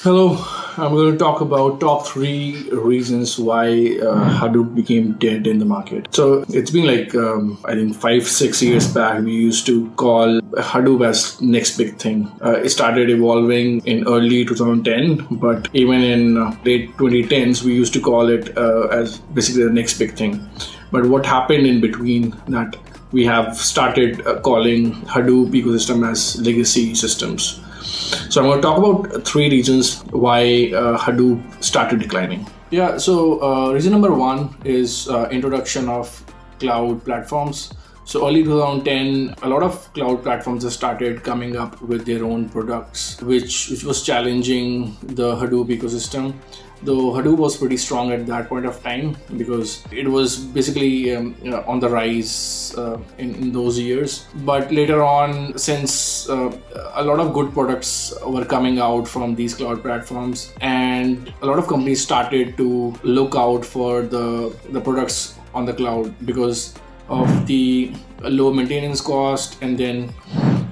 Hello, I'm going to talk about top three reasons why Hadoop became dead in the market. So it's been I think 5, 6 years back, we used to call Hadoop as next big thing. It started evolving in early 2010, but even in late 2010s, we used to call it as basically the next big thing. But what happened in between that? We have started calling Hadoop ecosystem as legacy systems. So I'm going to talk about three reasons why Hadoop started declining. Yeah, so reason number one is introduction of cloud platforms. So early 2010, a lot of cloud platforms have started coming up with their own products, which was challenging the Hadoop ecosystem. Though Hadoop was pretty strong at that point of time because it was basically on the rise in those years. But later on, since a lot of good products were coming out from these cloud platforms, and a lot of companies started to look out for the products on the cloud because of the low maintenance cost, and then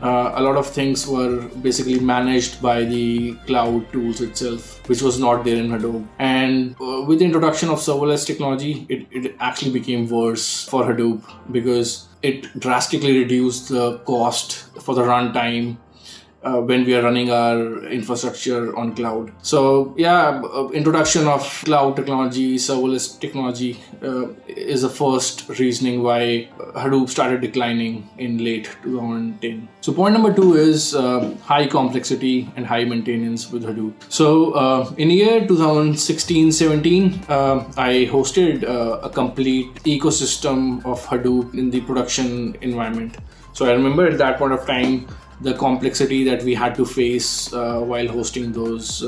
a lot of things were basically managed by the cloud tools itself, which was not there in Hadoop. And with the introduction of serverless technology, it actually became worse for Hadoop because it drastically reduced the cost for the runtime when we are running our infrastructure on cloud. So introduction of cloud technology, serverless technology is the first reasoning why Hadoop started declining in late 2010. So point number two is high complexity and high maintenance with Hadoop. So in year 2016-17, I hosted a complete ecosystem of Hadoop in the production environment. So I remember at that point of time, the complexity that we had to face while hosting those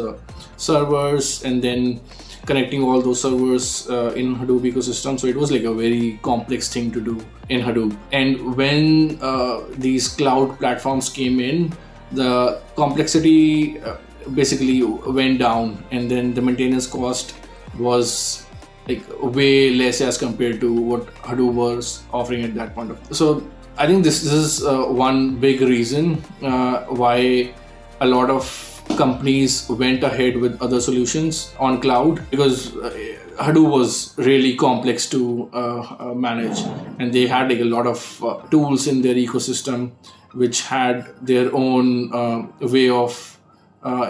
servers and then connecting all those servers in Hadoop ecosystem. So it was like a very complex thing to do in Hadoop. And when these cloud platforms came in, the complexity basically went down, and then the maintenance cost was like way less as compared to what Hadoop was offering at that point of. So I think this is one big reason why a lot of companies went ahead with other solutions on cloud, because Hadoop was really complex to manage, and they had like a lot of tools in their ecosystem which had their own way of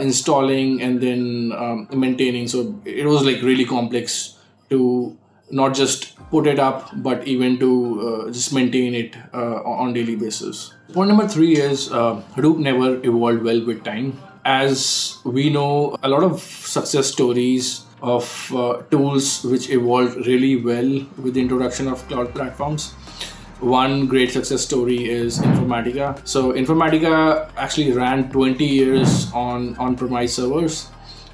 installing and then maintaining. So it was like really complex to not just put it up, but even to just maintain it on daily basis. Point number three is Hadoop never evolved well with time. As we know, a lot of success stories of tools which evolved really well with the introduction of cloud platforms. One great success story is Informatica. So Informatica actually ran 20 years on on-premise servers.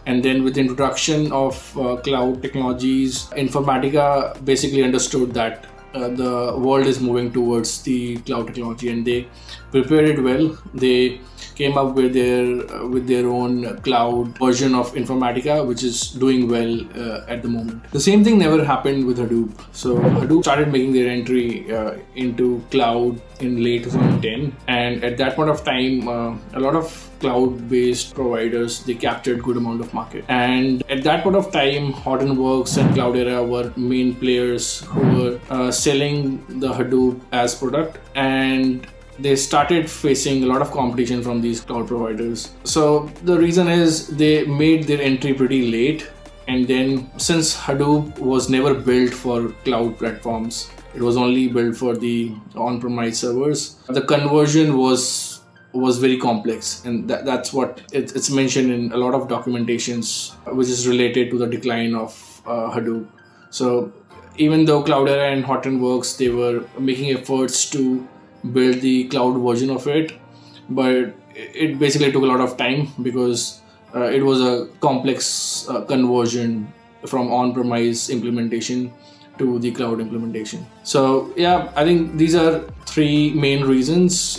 And then with the introduction of cloud technologies, Informatica basically understood that the world is moving towards the cloud technology, and they prepared it well. They came up with their own cloud version of Informatica, which is doing well at the moment. The same thing never happened with Hadoop. So Hadoop started making their entry into cloud in late 2010, and at that point of time, a lot of cloud-based providers, they captured good amount of market. And at that point of time, Hortonworks and Cloudera were main players who were selling the Hadoop as product, and they started facing a lot of competition from these cloud providers. So the reason is they made their entry pretty late, and then since Hadoop was never built for cloud platforms, it was only built for the on-premise servers, the conversion was very complex, and that's what it's mentioned in a lot of documentations which is related to the decline of Hadoop. So even though Cloudera and Hortonworks, they were making efforts to build the cloud version of it, but it basically took a lot of time because it was a complex conversion from on-premise implementation to the cloud implementation. So I think these are three main reasons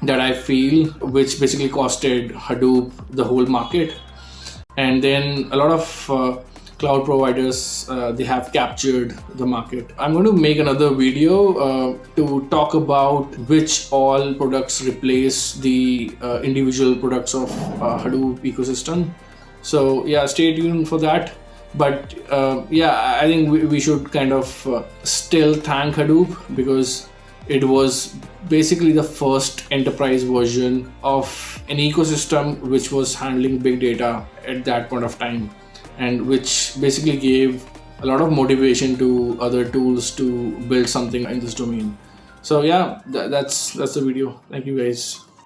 that I feel which basically costed Hadoop the whole market. And then a lot of cloud providers, they have captured the market. I'm going to make another video to talk about which all products replace the individual products of Hadoop ecosystem. So yeah, stay tuned for that. But yeah, I think we should kind of still thank Hadoop, because it was basically the first enterprise version of an ecosystem which was handling big data at that point of time, and which basically gave a lot of motivation to other tools to build something in this domain. So yeah, that's the video. Thank you guys.